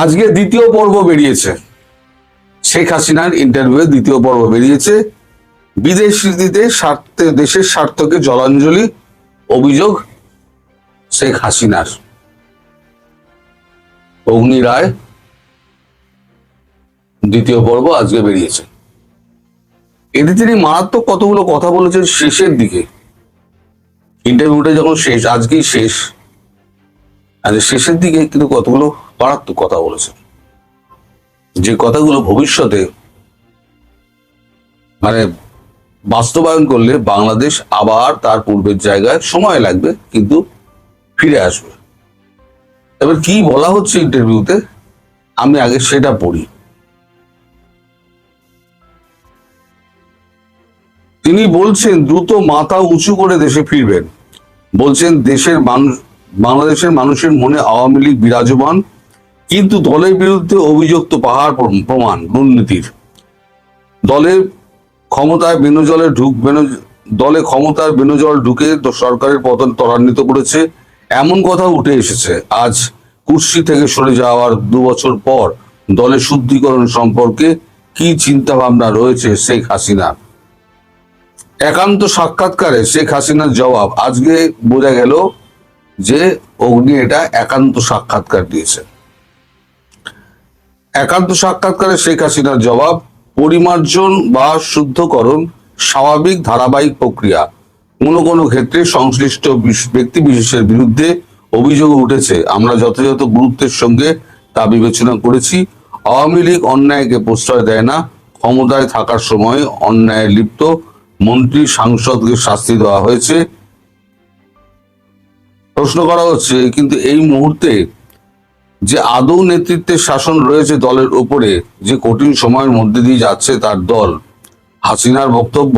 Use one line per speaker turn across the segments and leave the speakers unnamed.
আজকে দ্বিতীয় পর্ব বেরিয়েছে, শেখ হাসিনার ইন্টারভিউ দ্বিতীয় পর্ব বেরিয়েছে। বিদেশ নীতিতে স্বার্থে দেশের স্বার্থকে জলাঞ্জলি, অভিযোগ শেখ হাসিনার। অগ্নি রায় দ্বিতীয় পর্ব আজকে বেরিয়েছে। এতে তিনি মারাত্মক কতগুলো কথা বলেছেন শেষের দিকে। ইন্টারভিউটা যখন শেষ, আজকেই শেষ, শেষের দিকে কিন্তু কতগুলো মারাত্মক কথা বলেছেন, যে কথাগুলো ভবিষ্যতে বাস্তবায়ন করলে বাংলাদেশ আবার তার পূর্বের জায়গায় সময় লাগবে, কিন্তু ফিরে আসবে। এবার কি বলা হচ্ছে ইন্টারভিউতে, আমি আগে সেটা পড়ি। তিনি বলছেন দ্রুত মাথা উঁচু করে দেশে ফিরবেন। বলছেন দেশের মানুষ, বাংলাদেশের মানুষের মনে আওয়ামী লীগ বিরাজমান, কিন্তু দলের বিরুদ্ধে অভিযোগ তো পাহাড় প্রমাণ দুর্নীতির। দলের ক্ষমতায় বেনজল ঢুকে সরকারের পতন ত্বরান্বিত করেছে, এমন কথা উঠে এসেছে। আজ কুর্সি থেকে সরে যাওয়ার 2 বছর পর দলের শুদ্ধিকরণ সম্পর্কে কি চিন্তা ভাবনা রয়েছে শেখ হাসিনা। একান্ত সাক্ষাৎকারে শেখ হাসিনার জবাব। আজকে বোঝা গেল যে অগ্নি এটা একান্ত সাক্ষাৎকার দিয়েছে। একান্ত সাক্ষাৎকারে শেখ হাসিনার জবাব, পরিমার্জন বা শুদ্ধকরণ স্বাভাবিক ধারাবাহিক প্রক্রিয়া। কোনো কোনো ক্ষেত্রে সংশ্লিষ্ট ব্যক্তি বিশেষের বিরুদ্ধে অভিযোগ উঠেছে, আমরা যথাযথ গুরুত্বের সঙ্গে তা বিবেচনা করেছি। আওয়ামী লীগ অন্যায়কে প্রশ্রয় দেয় না, ক্ষমতায় থাকার সময় অন্যায়ে লিপ্ত মন্ত্রী সাংসদকে শাস্তি দেওয়া হয়েছে। প্রশ্ন করা হচ্ছে, কিন্তু এই মুহূর্তে যে আদৌ নেতৃত্বের শাসন রয়েছে দলের উপরে, যে কঠিন সময়ের মধ্যে দিয়ে যাচ্ছে তার দল। হাসিনার বক্তব্য,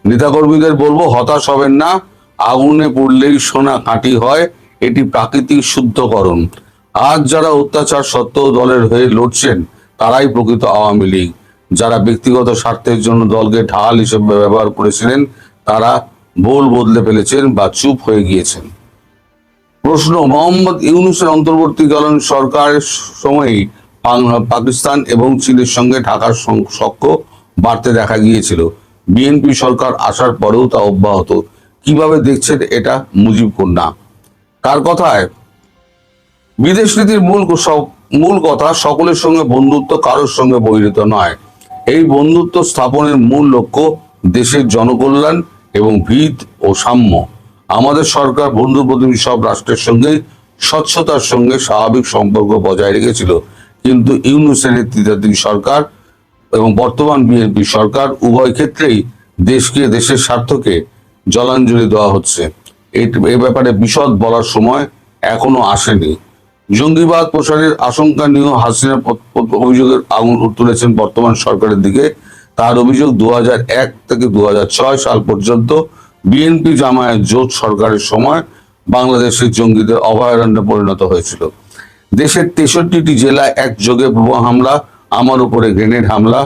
নেতাকর্মীদের বলবো হতাশ হবেন না, আগুনে পড়লেই সোনা কাটি হয়, এটি প্রাকৃতিক শুদ্ধকরণ। আজ যারা অত্যাচার সত্ত্বেও দলের হয়ে লড়ছেন তারাই প্রকৃত আওয়ামী লীগ। যারা ব্যক্তিগত স্বার্থের জন্য দলকে ঢাল হিসেবে ব্যবহার করেছিলেন তারা ভুল বদলে ফেলেছেন বা চুপ হয়ে গিয়েছেন। প্রশ্ন, মোহাম্মদ ইউনূসের অন্তর্বর্তীকালীন সরকারের সময়ই পাকিস্তান এবং চীনের সঙ্গে ঢাকার সখ্য বাড়তে দেখা গিয়েছিল। বিএনপি সরকার আসার পরেও তা অব্যাহত। কিভাবে দেখছেন এটা মুজিব কন্যা? কার কথায়? বিদেশ নীতির মূল কথা সকলের সঙ্গে বন্ধুত্ব, কারোর সঙ্গে বৈরিত নয়। এই বন্ধুত্ব স্থাপনের মূল লক্ষ্য দেশের জনকল্যাণ এবং ভিত ও সাম্য। আমাদের সরকার বন্ধু প্রতিবেশী সব রাষ্ট্রের সঙ্গে স্বচ্ছতার সঙ্গে স্বাভাবিক সম্পর্ক বজায় রেখেছিল, কিন্তু ইউনূসের নেতৃত্বাধীন সরকার এবং বর্তমান বিএনপি সরকার উভয় ক্ষেত্রেই দেশের স্বার্থকে জলাঞ্জলি দেওয়া হচ্ছে। এ ব্যাপারে বিশদ বলার সময় এখনো আসেনি। জঙ্গিবাদ প্রসারের আশঙ্কা নিয়েও হাসিনা অভিযোগের আঙুল তুলেছেন বর্তমান সরকারের দিকে। তার অভিযোগ 2001 থেকে 2006 সাল পর্যন্ত বিএনপি জামায়াত জোট সরকারের সময় বাংলাদেশের জঙ্গিদের অভয়ারণ্যে পরিণত হয়েছিল। দেশের 63টি জেলায় একযোগে বোমা হামলা, আমার উপরে গ্রেনেড হামলা,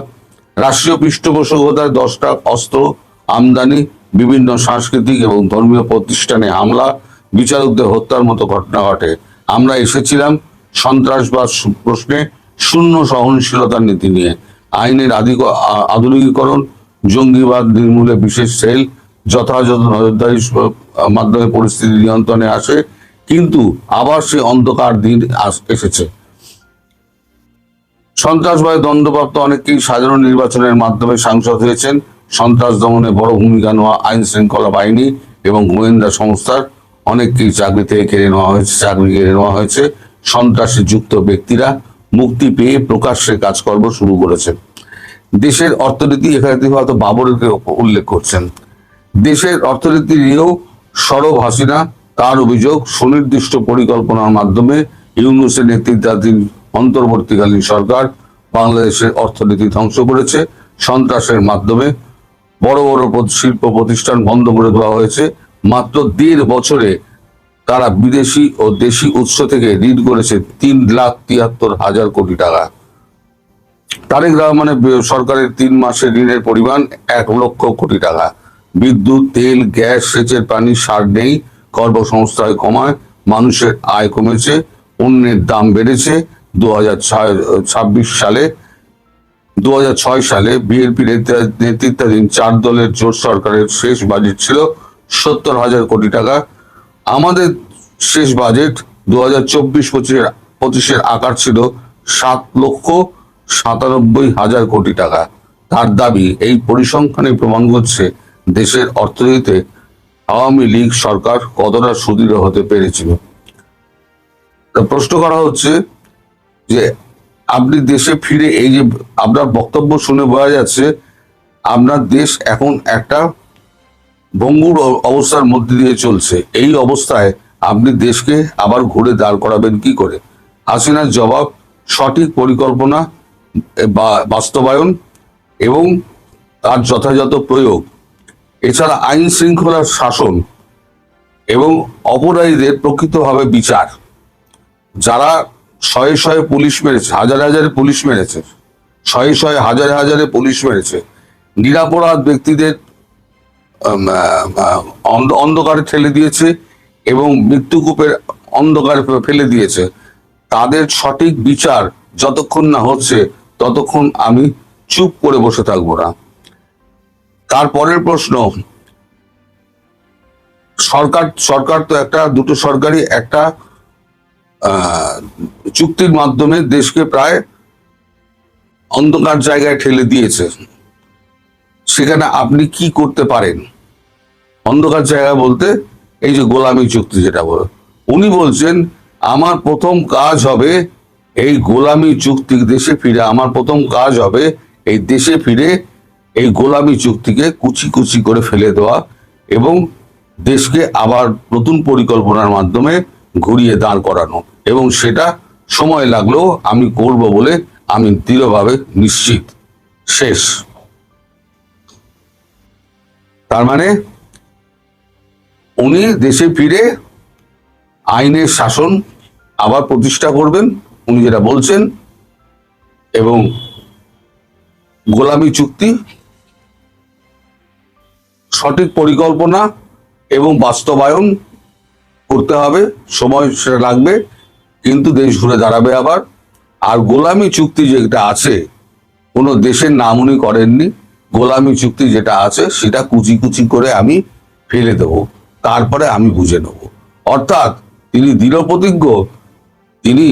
রাষ্ট্রীয় পৃষ্ঠপোষকতায় 10টা অস্ত্র আমদানি, বিভিন্ন সাংস্কৃতিক এবং ধর্মীয় প্রতিষ্ঠানে হামলা, বিচারকদের হত্যার মতো ঘটনা ঘটে। আমরা এসেছিলাম সন্ত্রাসবাদ প্রশ্নে শূন্য সহনশীলতার নীতি নিয়ে। আইনের আধুনিকীকরণ, জঙ্গিবাদ নির্মূলে বিশেষ সেল, যথাযথ নজরদারির মাধ্যমে পরিস্থিতি নিয়ন্ত্রণে আসে, কিন্তু আবার সে অন্ধকার দিন এসেছে। সন্ত্রাসবাদে দণ্ডপ্রাপ্ত অনেকেই সাধারণ নির্বাচনের মাধ্যমে সাংসদ হয়েছেন। সন্ত্রাস দমনে বড় ভূমিকা নেওয়া আইন শৃঙ্খলা বাহিনী এবং গোয়েন্দা সংস্থার অনেককেই চাকরি কেড়ে নেওয়া হয়েছে। সন্ত্রাসে যুক্ত ব্যক্তিরা মুক্তি পেয়ে প্রকাশ্যে কাজকর্ম শুরু করেছে। দেশের অর্থনীতি, এখানে তিনি হয়তো বাবরকে উল্লেখ করছেন। দেশের অর্থনীতি নিয়েও সরব হাসিনা। তার অভিযোগ, সুনির্দিষ্ট পরিকল্পনার মাধ্যমে ইউনূসের নেতৃত্বাধীন অন্তর্বর্তীকালীন সরকার বাংলাদেশের অর্থনীতি ধ্বংস করেছে। সন্ত্রাসের মাধ্যমে বড় বড় শিল্প প্রতিষ্ঠান বন্ধ করে দেওয়া হয়েছে। মাত্র 1.5 বছরে তারা বিদেশি ও দেশি উৎস থেকে ঋণ করেছে 3,73,000 কোটি টাকা। তারেক রহমানের সরকারের 3 মাসের ঋণের পরিমাণ 1 লক্ষ কোটি টাকা। বিদ্যুৎ, তেল, গ্যাস, সেচের পানি, সার নেই, কর্মসংস্থান কমায়, মানুষের আয় কমেছে, পণ্যের দাম বেড়েছে, 2006 সালে বিএনপি নেতৃত্বাধীন 4 দলের জোট সরকারের শেষ বাজেট ছিল 70,000 কোটি টাকা। আমাদের শেষ বাজেট 2024-25-এর আকার ছিল 7,97,000 কোটি টাকা। তার দাবি, এই পরিসংখ্যানই প্রমাণ করছে দেশের অর্থনীতিতে আওয়ামী লীগ সরকার কতটা সুদৃঢ় হতে পেরেছিল। প্রশ্ন করা হচ্ছে যে আপনি দেশে ফিরে, এই যে আপনার বক্তব্য শুনে বোঝা যাচ্ছে আপনার দেশ এখন একটা ভঙ্গুর অবস্থার মধ্যে দিয়ে চলছে। এই অবস্থায় আপনি দেশকে আবার ঘুরে দাঁড় করাবেন কি করে? হাসিনার জবাব, সঠিক পরিকল্পনা বা বাস্তবায়ন এবং তার যথাযথ প্রয়োগ, এছাড়া আইন শৃঙ্খলার শাসন এবং অপরাধীদের প্রকৃতভাবে বিচার। যারা শয়ে শয়ে পুলিশ মেরেছে, হাজারে হাজারে পুলিশ মেরেছে, শয়ে শয়ে হাজারে হাজারে পুলিশ মেরেছে, নিরাপরাধ ব্যক্তিদের অন্ধকারে ঠেলে দিয়েছে এবং মৃত্যুকূপের অন্ধকারে ফেলে দিয়েছে, তাদের সঠিক বিচার যতক্ষণ না হচ্ছে ততক্ষণ আমি চুপ করে বসে থাকবো না। তারপরের প্রশ্ন, সরকার তো দুটো সরকারই একটা চুক্তির মাধ্যমে দেশকে প্রায় অন্ধকার জায়গায় ঠেলে দিয়েছে। সেখানে আপনি কি করতে পারেন? অন্ধকার জায়গা বলতে এই যে গোলামি চুক্তি যেটা বলে, উনি বলছেন আমার প্রথম কাজ হবে এই গোলামি চুক্তি দেশে ফিরে, আমার প্রথম কাজ হবে এই দেশে ফিরে এই গোলামি চুক্তিকে কুচি কুচি করে ফেলে দেওয়া এবং দেশকে আবার নতুন পরিকল্পনার মাধ্যমে ঘুরিয়ে দাঁড় করানো, এবং সেটা সময় লাগলেও আমি করব বলে আমি দৃঢ়ভাবে নিশ্চিত। শেষ। তার মানে উনি দেশে ফিরে আইনের শাসন আবার প্রতিষ্ঠা করবেন, উনি যেটা বলছেন, এবং গোলামি চুক্তি সঠিক পরিকল্পনা এবং বাস্তবায়ন করতে হবে। সময় সেটা লাগবে, কিন্তু দেশ ঘুরে দাঁড়াবে আবার। আর গোলামি চুক্তি যেটা আছে, কোনো দেশের নাম উনি করেননি। গোলামি চুক্তি যেটা আছে সেটা কুচি কুচি করে আমি ফেলে দেব, তারপরে আমি বুঝে নেব। অর্থাৎ তিনি দৃঢ় প্রতিজ্ঞ, তিনি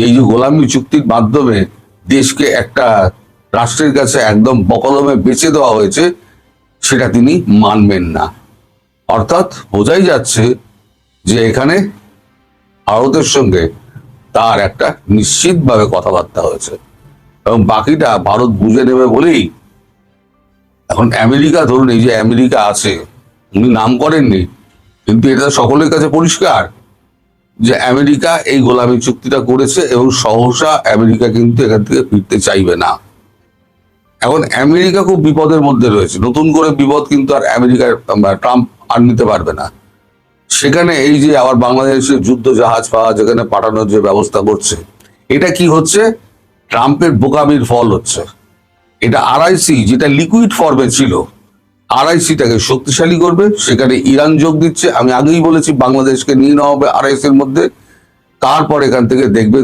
এই যে গোলামি চুক্তির মাধ্যমে দেশকে একটা রাষ্ট্রের কাছে একদম বকলমে বেচে দেওয়া হয়েছে, সেটা তিনি মানবেন না। অর্থাৎ বোঝাই যাচ্ছে যে এখানে ভারতের সঙ্গে তার একটা নিশ্চিতভাবে কথাবার্তা হয়েছে, এবং বাকিটা ভারত বুঝে নেবে বলেই এখন আমেরিকা, ধরুন এই যে আমেরিকা আছে, উনি নাম করেননি, কিন্তু এটা সকলের কাছে পরিষ্কার যে আমেরিকা এই গোলামি চুক্তিটা করেছে এবং সহসা আমেরিকা কিন্তু এখান থেকে ফিরতে চাইবে না। এখন আমেরিকা খুব বিপদের মধ্যে রয়েছে, নতুন করে বিপদ কিন্তু আর আমেরিকার ট্রাম্প আর নিতে পারবে না। সেখানে এই যে আবার বাংলাদেশের যুদ্ধ জাহাজ যেখানে পাঠানোর যে ব্যবস্থা করছে, এটা কি হচ্ছে? ট্রাম্পের বোকামির ফল হচ্ছে। এটা আরআইসি, যেটা লিকুইড ফর্মে ছিল, আরআইসিটাকে শক্তিশালী করবে। সেখানে ইরান যোগ দিচ্ছে। আমি আগেই বলেছি বাংলাদেশকে নিয়ে নেওয়া হবে আরআইসির মধ্যে। তারপর এখান থেকে দেখবেন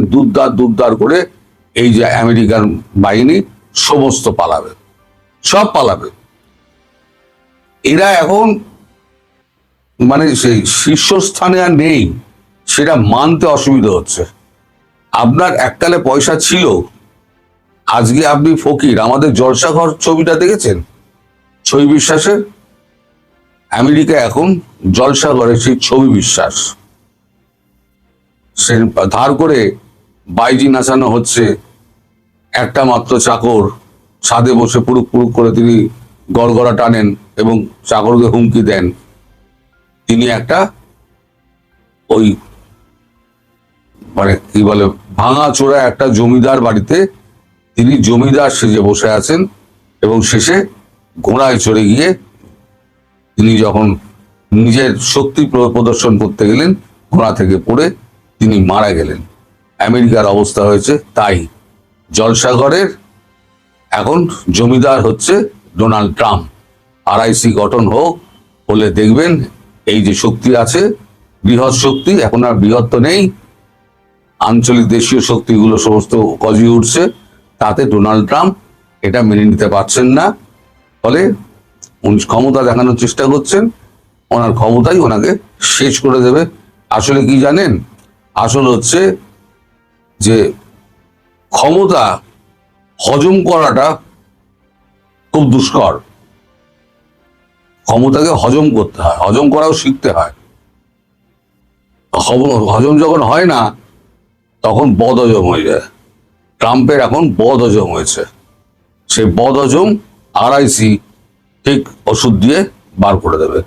দুধদার করে এই যে আমেরিকান বাহিনী সমস্ত পালাবে, সব পালাবে। এরা এখন মানে সেই শীর্ষস্থানে আর নেই, সেটা মানতে অসুবিধা হচ্ছে। আপনার এককালে পয়সা ছিল, আজকে আপনি ফকির। আমাদের জলসাঘর ছবিটা দেখেছেন ছবি বিশ্বাসের? আমেরিকা এখন জলসাঘরে সেই ছবি বিশ্বাস সে ধার করে বাইজি নাচানো হচ্ছে। একটা মাত্র চাকর ছাদে বসে পুরুক পুরুক করে তিনি গড়গড়া টানেন এবং চাকরকে হুমকি দেন। তিনি একটা ওই মানে কি বলে ভাঙা চোরা একটা জমিদার বাড়িতে তিনি জমিদার সেজে বসে আছেন, এবং শেষে ঘোড়ায় চড়ে গিয়ে তিনি যখন নিজের শক্তি প্রদর্শন করতে গেলেন, ঘোড়া থেকে পড়ে তিনি মারা গেলেন। আমেরিকার অবস্থা হয়েছে তাই। জলসাঘরের এখন জমিদার হচ্ছে ডোনাল্ড ট্রাম্প। আরআইসি গঠন হলে দেখবেন এই যে শক্তি আছে, বৃহৎ শক্তি, এখন আর বৃহৎ তো নেই, আঞ্চলিক দেশীয় শক্তিগুলো সমস্ত গজিয়ে উঠছে, তাতে ডোনাল্ড ট্রাম্প এটা মেনে নিতে পারছেন না। ফলে উনি ক্ষমতা দেখানোর চেষ্টা করছেন, ওনার ক্ষমতাই ওনাকে শেষ করে দেবে। আসলে কি জানেন, আসল হচ্ছে যে ক্ষমতা হজম করাটা খুব দুষ্কর। ক্ষমতাকে হজম করতে হয়, হজম করাও শিখতে হয়। হজম যখন হয় না, তখন বদ হজম হয়ে যায়। ট্রাম্পের এখন বদ হজম হয়েছে, সেই বদ হজম RIC ঠিক ওষুধ দিয়ে বার করে দেবে।